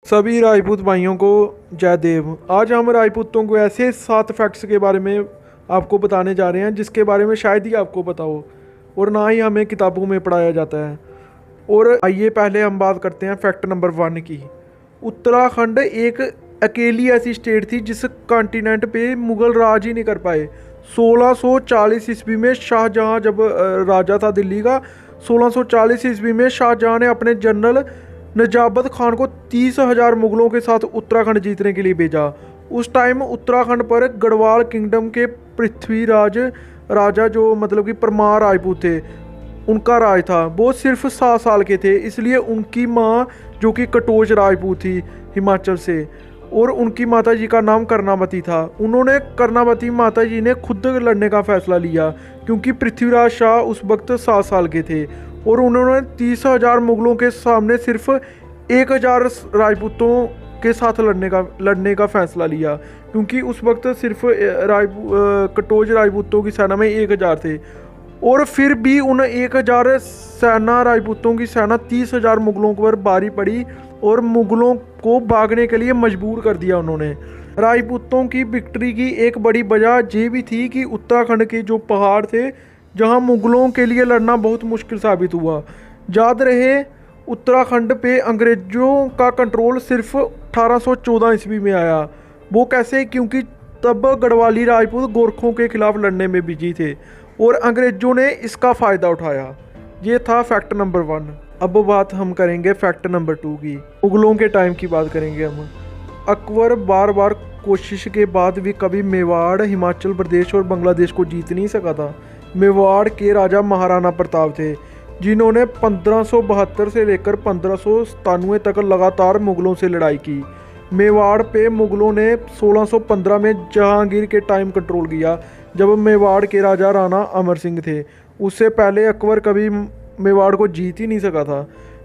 सभी राजपूत भाइयों को जय देव। आज हम राजपूतों को ऐसे 7 फैक्ट्स के बारे में आपको बताने जा रहे हैं जिसके बारे में शायद ही आपको पता हो और ना ही हमें किताबों में पढ़ाया जाता है। और आइए पहले हम बात करते हैं फैक्ट नंबर 1 की। उत्तराखंड एक अकेली ऐसी स्टेट थी जिस कॉन्टिनेंट पे मुगल राज ही नहीं कर पाए। 1640 ईस्वी में शाहजहां जब राजा था दिल्ली का, 1640 ईस्वी में शाहजहां ने अपने जनरल नजाबत खान को 30,000 मुगलों के साथ उत्तराखंड जीतने के लिए भेजा। उस टाइम उत्तराखंड पर गढ़वाल किंगडम के पृथ्वीराज राजा जो मतलब कि परमार राजपूत थे उनका राज था। वो सिर्फ 7 साल के थे, इसलिए उनकी माँ जो कि कटोच राजपूत थी हिमाचल से, और उनकी माता जी का नाम कर्णावती था। उन्होंने कर्णावती माता जी ने खुद लड़ने का फैसला लिया क्योंकि पृथ्वीराज शाह उस वक्त 7 साल के थे और उन्होंने 30,000 मुगलों के सामने सिर्फ 1,000 राजपूतों के साथ लड़ने का फैसला लिया क्योंकि उस वक्त सिर्फ कटोच राजपूतों की सेना में 1,000 थे। और फिर भी उन 1,000 सेना राजपूतों की सेना 30,000 मुगलों पर भारी पड़ी और मुगलों को भागने के लिए मजबूर कर दिया उन्होंने। राजपूतों की विक्ट्री की एक बड़ी वजह ये भी थी कि उत्तराखंड के जो पहाड़ थे जहां मुगलों के लिए लड़ना बहुत मुश्किल साबित हुआ। याद रहे उत्तराखंड पे अंग्रेज़ों का कंट्रोल सिर्फ 1814 ईस्वी में आया। वो कैसे? क्योंकि तब गढ़वाली राजपूत गोरखों के खिलाफ लड़ने में बिजी थे और अंग्रेज़ों ने इसका फ़ायदा उठाया। ये था फैक्ट नंबर 1। अब बात हम करेंगे फैक्ट नंबर 2 की। मुगलों के टाइम की बात करेंगे हम। अकबर बार बार कोशिश के बाद भी कभी मेवाड़, हिमाचल प्रदेश और बांग्लादेश को जीत नहीं सका था। मेवाड़ के राजा महाराणा प्रताप थे जिन्होंने 1572 से लेकर 1597 तक लगातार मुगलों से लड़ाई की। मेवाड़ पे मुगलों ने 1615 में जहांगीर के टाइम कंट्रोल किया जब मेवाड़ के राजा राणा अमर सिंह थे। उससे पहले अकबर कभी मेवाड़ को जीत ही नहीं सका था।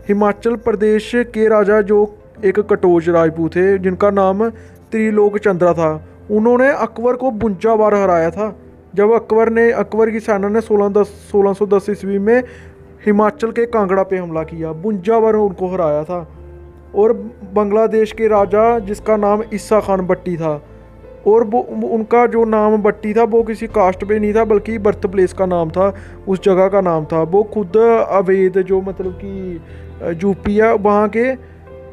हिमाचल प्रदेश के राजा जो एक कटोच राजपूत थे जिनका नाम त्रिलोक चंद्रा था, उन्होंने अकबर को 52 बार हराया था। जब अकबर की सेना ने 1610 ईस्वी में हिमाचल के कांगड़ा पे हमला किया, 52 बार उनको हराया था। और बांग्लादेश के राजा जिसका नाम ईसा खान बट्टी था, और वो उनका जो नाम बट्टी था वो किसी कास्ट पे नहीं था बल्कि बर्थ प्लेस का नाम था, उस जगह का नाम था। वो खुद अवैध जो मतलब कि यूपी है वहाँ के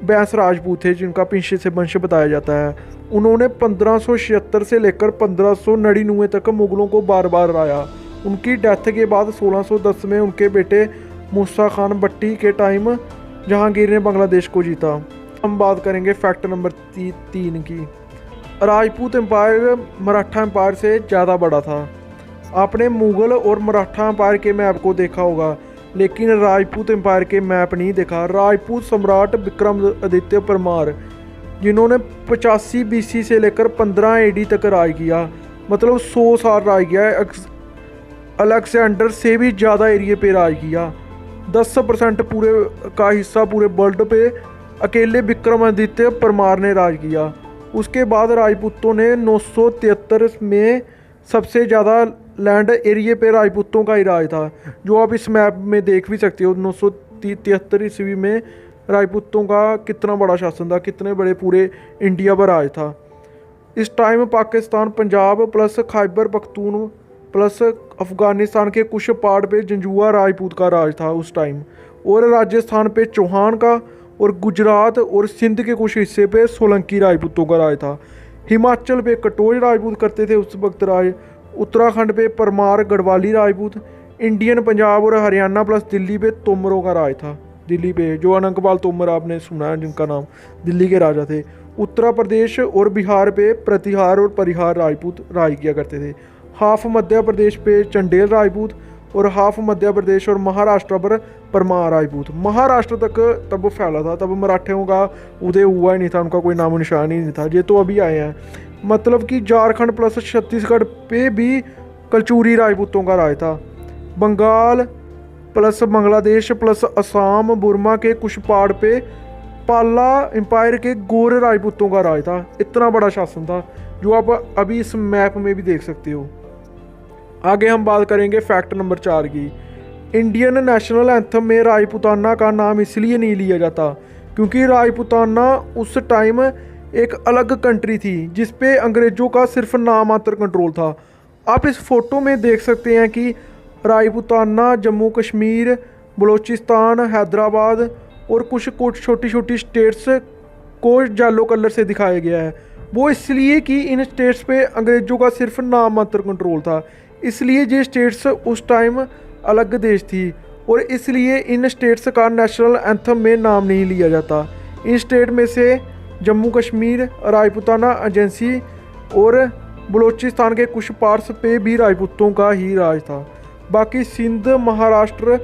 बैंस राजपूत थे जिनका पीछे से वंश बताया जाता है। उन्होंने 1576 से लेकर 1599 तक मुगलों को बार बार हराया। उनकी डेथ के बाद 1610 में उनके बेटे मूसा खान बट्टी के टाइम जहांगीर ने बांग्लादेश को जीता। हम बात करेंगे फैक्ट नंबर 3 की। राजपूत एम्पायर मराठा एम्पायर से ज़्यादा बड़ा था। आपने मुग़ल और मराठा एम्पायर के मैप को देखा होगा लेकिन राजपूत एम्पायर के मैप नहीं देखा। राजपूत सम्राट विक्रमादित्य परमार जिन्होंने 85 BC से लेकर 15 AD तक राज किया, मतलब 100 साल राज किया है। अलेक्जेंडर से भी ज़्यादा एरिया पे राज किया। 10% पूरे का हिस्सा पूरे वर्ल्ड पे अकेले विक्रमादित्य परमार ने राज किया। उसके बाद राजपूतों ने 973 में सबसे ज़्यादा लैंड एरिया पे राजपूतों का ही राज था, जो आप इस मैप में देख भी सकते हो। 973 ईस्वी में राजपूतों का कितना बड़ा शासन था, कितने बड़े पूरे इंडिया पर राज था। इस time Pakistan, Punjab plus Khyber Pakhtun plus Afghanistan के कुछ पार्ट पे जंजुआ राजपूत का राज था उस टाइम, और राजस्थान पे चौहान का, और गुजरात और सिंध के कुछ हिस्से पे सोलंकी राजपूतों का राज था। हिमाचल पे कटोच राजपूत करते थे उस वक्त राज। उत्तराखंड पे परमार गढ़वाली राजपूत। इंडियन पंजाब और हरियाणा प्लस दिल्ली पे तोमरों का राज था। दिल्ली पे जो अनंगपाल तोमर आपने सुना है जिनका नाम दिल्ली के राजा थे। उत्तर प्रदेश और बिहार पे प्रतिहार और परिहार राजपूत राज किया करते थे। हाफ मध्य प्रदेश पे चंडेल राजपूत और हाफ मध्य प्रदेश और महाराष्ट्र पर परमार राजपूत। महाराष्ट्र तक तब फैला था, तब मराठियों का उदय हुआ ही नहीं था, उनका कोई नामो निशान ही नहीं था। ये तो अभी आए हैं। मतलब कि झारखंड प्लस छत्तीसगढ़ पे भी कलचूरी राजपूतों का राज था। Bengal plus Bangladesh plus Assam Burma के कुछ पहाड़ पे पाला एम्पायर के गोर राजपूतों का राज था। इतना बड़ा शासन था जो आप अभी इस मैप में भी देख सकते हो। आगे हम बात करेंगे फैक्ट नंबर 4 की। इंडियन नेशनल एंथम में राजपूताना का नाम इसलिए नहीं लिया जाता क्योंकि राजपूताना उस टाइम एक अलग कंट्री थी जिस पे अंग्रेज़ों का सिर्फ नाम मात्र कंट्रोल था। आप इस फोटो में देख सकते हैं कि राजपूताना जम्मू कश्मीर, बलूचिस्तान, हैदराबाद और कुछ छोटी छोटी स्टेट्स को येलो कलर से दिखाया गया है। वो इसलिए कि इन स्टेट्स पे अंग्रेज़ों का सिर्फ नाम मात्र कंट्रोल था, इसलिए ये स्टेट्स उस टाइम अलग देश थी और इसलिए इन स्टेट्स का नेशनल एंथम में नाम नहीं लिया जाता। इन स्टेट में से जम्मू कश्मीर, राजपूताना एजेंसी और बलूचिस्तान के कुछ पार्ट्स पे भी राजपूतों का ही राज था। बाकी सिंध, महाराष्ट्र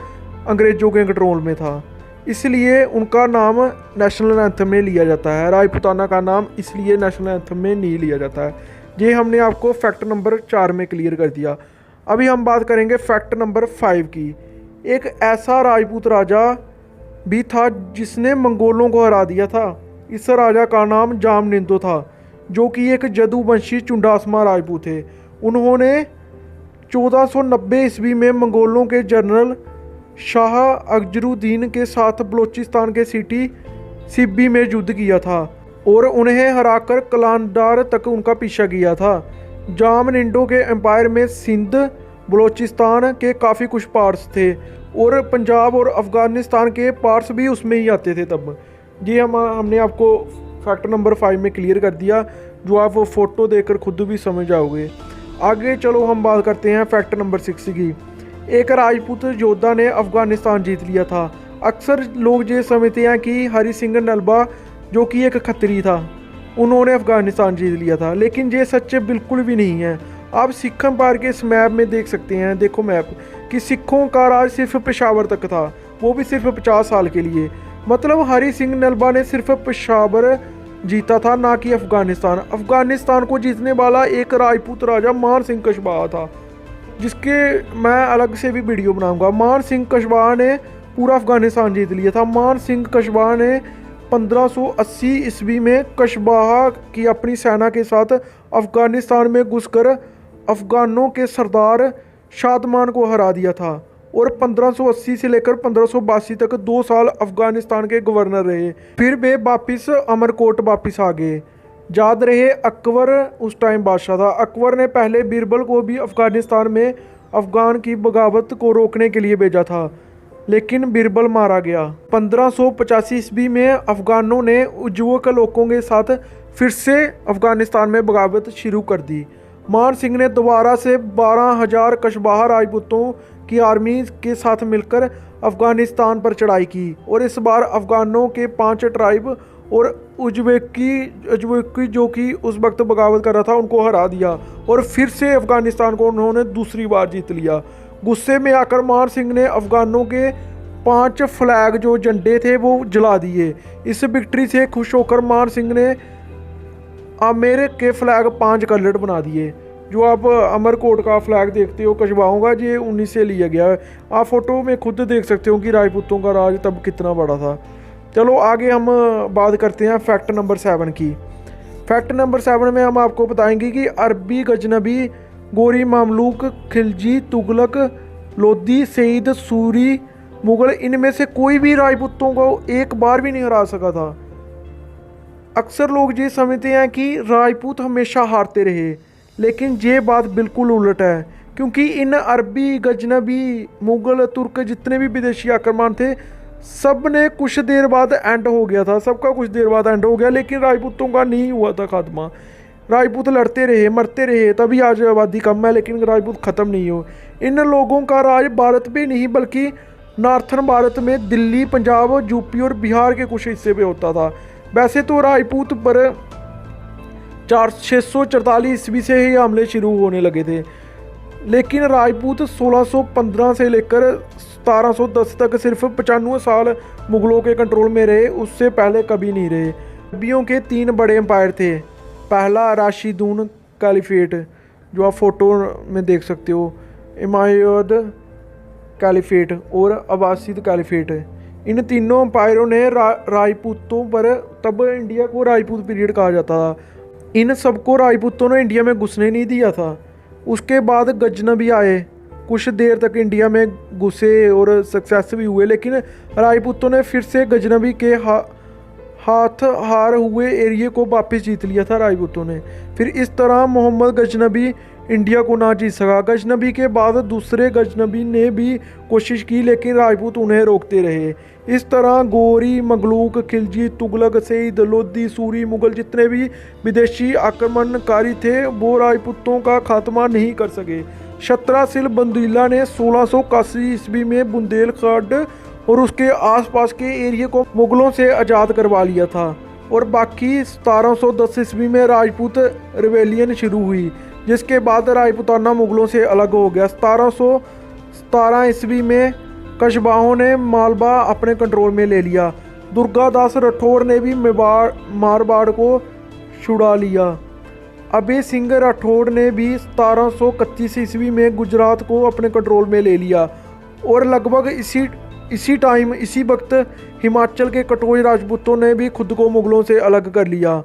अंग्रेज़ों के कंट्रोल में था, इसलिए उनका नाम नेशनल एंथम में लिया जाता है। राजपूताना का नाम इसलिए नेशनल एंथम में नहीं लिया जाता है। ये हमने आपको फैक्ट नंबर 4 में क्लियर कर दिया। अभी हम बात करेंगे फैक्ट नंबर 5 की। एक ऐसा राजपूत राजा भी था जिसने मंगोलों को हरा दिया था। इस राजा का नाम जामनिंदो था, जो कि एक जदुवंशी चुंडासमा राजपूत थे। उन्होंने 1490 ईस्वी में मंगोलों के जनरल शाह अकबरुद्दीन के साथ बलूचिस्तान के सिटी सिब्बी में युद्ध किया था और उन्हें हराकर कलांडार तक उनका पीछा किया था। जामनिंदो के एम्पायर में सिंध, बलूचिस्तान के काफ़ी कुछ पार्ट्स थे और पंजाब और अफ़गानिस्तान के पार्ट्स भी उसमें ही आते थे तब। ये हमने आपको फैक्ट नंबर 5 में क्लियर कर दिया, जो आप वो फ़ोटो देखकर खुद भी समझ जाओगे। आगे चलो हम बात करते हैं फैक्ट नंबर 6 की। एक राजपूत योद्धा ने अफ़गानिस्तान जीत लिया था। अक्सर लोग ये समझते हैं कि हरि सिंह नलवा, जो कि एक खत्री था, उन्होंने अफ़गानिस्तान जीत लिया था, लेकिन ये सच्चे बिल्कुल भी नहीं है। आप सिख एम्पायर के इस मैप में देख सकते हैं, देखो मैप, कि सिखों का राज सिर्फ पेशावर तक था, वो भी सिर्फ 50 साल के लिए। मतलब हरि सिंह नलवा ने सिर्फ पेशावर जीता था, ना कि अफ़गानिस्तान। अफ़गानिस्तान को जीतने वाला एक राजपूत राजा मान सिंह कशवाहा था, जिसके मैं अलग से भी वीडियो बनाऊंगा। मान सिंह कशवाहा ने पूरा अफ़गानिस्तान जीत लिया था। मान सिंह कशवाहा ने 1580 ईस्वी में कशवाहा की अपनी सेना के साथ अफ़गानिस्तान में घुसकर अफ़गानों के सरदार शादमान को हरा दिया था और 1580 से लेकर 1582 तक 2 साल अफ़गानिस्तान के गवर्नर रहे। फिर वे वापस अमरकोट वापस आ गए। याद रहे, अकबर उस टाइम बादशाह था। अकबर ने पहले बीरबल को भी अफ़गानिस्तान में अफ़गान की बगावत को रोकने के लिए भेजा था, लेकिन बीरबल मारा गया। 1585 ईस्वी में अफ़गानों ने उज्जवक लोगों के साथ फिर से अफ़गानिस्तान में बगावत शुरू कर दी। मान सिंह ने दोबारा से 12,000 कशवाहा राजपूतों की आर्मी के साथ मिलकर अफ़गानिस्तान पर चढ़ाई की और इस बार अफ़गानों के 5 ट्राइब और उज्बेकी जो कि उस वक्त बगावत कर रहा था, उनको हरा दिया और फिर से अफ़गानिस्तान को उन्होंने दूसरी बार जीत लिया। गुस्से में आकर मान सिंह ने अफ़गानों के 5 फ्लैग जो झंडे थे वो जला दिए। इस विक्ट्री से खुश होकर मान सिंह ने आमेर के फ्लैग 5 कलर बना दिए। जो आप अमरकोट का फ्लैग देखते हो कशवाहों का, ये उन्हीं से लिया गया है। आप फोटो में खुद देख सकते हो कि राजपूतों का राज तब कितना बड़ा था। चलो आगे हम बात करते हैं फैक्ट नंबर 7 की। फैक्ट नंबर 7 में हम आपको बताएंगे कि अरबी, गजनबी, गोरी, मामलूक, खिलजी, तुगलक, लोधी, सईद, सूरी, मुगल, इनमें से कोई भी राजपूतों को एक बार भी नहीं हरा सका था। अक्सर लोग ये समझते हैं कि राजपूत हमेशा हारते रहे, लेकिन ये बात बिल्कुल उलट है, क्योंकि इन अरबी, गजनबी, मुगल, तुर्क जितने भी विदेशी आक्रमण थे, सब ने कुछ देर बाद एंड हो गया था, सबका कुछ देर बाद एंड हो गया, लेकिन राजपूतों का नहीं हुआ था खात्मा। राजपूत लड़ते रहे, मरते रहे, तभी आज आबादी कम है, लेकिन राजपूत ख़त्म नहीं हो। इन लोगों का राज भारत में नहीं बल्कि नॉर्थन भारत में दिल्ली, पंजाब, यूपी और बिहार के कुछ हिस्से पे होता था। वैसे तो राजपूत पर 644 ईस्वी से ही हमले शुरू होने लगे थे, लेकिन राजपूत 1615 से लेकर 1710 तक सिर्फ 95 साल मुगलों के कंट्रोल में रहे, उससे पहले कभी नहीं रहे। अरबियों के 3 बड़े एम्पायर थे। पहला राशिदून कैलिफेट, जो आप फोटो में देख सकते हो, उमय्यद कैलिफेट और अब्बासिद कैलिफेट। इन तीनों एम्पायरों ने राजपूतों पर, तब इंडिया को राजपूत पीरियड कहा जाता था, इन सबको राजपूतों ने इंडिया में घुसने नहीं दिया था। उसके बाद गजनबी आए, कुछ देर तक इंडिया में घुसे और सक्सेस भी हुए, लेकिन राजपूतों ने फिर से गजनबी के हाथ हार हुए एरिया को वापस जीत लिया था राजपूतों ने। फिर इस तरह मोहम्मद गजनबी इंडिया को ना जीत सका। गजनबी के बाद दूसरे गजनबी ने भी कोशिश की, लेकिन राजपूत उन्हें रोकते रहे। इस तरह गोरी, मगलूक, खिलजी, तुगलक, सईद, लोधी, सूरी, मुगल जितने भी विदेशी आक्रमणकारी थे वो राजपूतों का खात्मा नहीं कर सके। शत्रासिल बंदीला ने 1681 ईस्वी में बुंदेलखंड और उसके आसपास के एरिया को मुगलों से आज़ाद करवा लिया था, और बाकी 1710 ईस्वी में राजपूत रिवेलियन शुरू हुई, जिसके बाद राजपूताना मुगलों से अलग हो गया। 1717 ईस्वी में कशवाहों ने मालवा अपने कंट्रोल में ले लिया। दुर्गादास राठौर ने भी मारवाड़ को छुड़ा लिया। अभय सिंह राठौड़ ने भी 1731 ईस्वी में गुजरात को अपने कंट्रोल में ले लिया, और लगभग इसी वक्त हिमाचल के कटोच राजपूतों ने भी खुद को मुगलों से अलग कर लिया।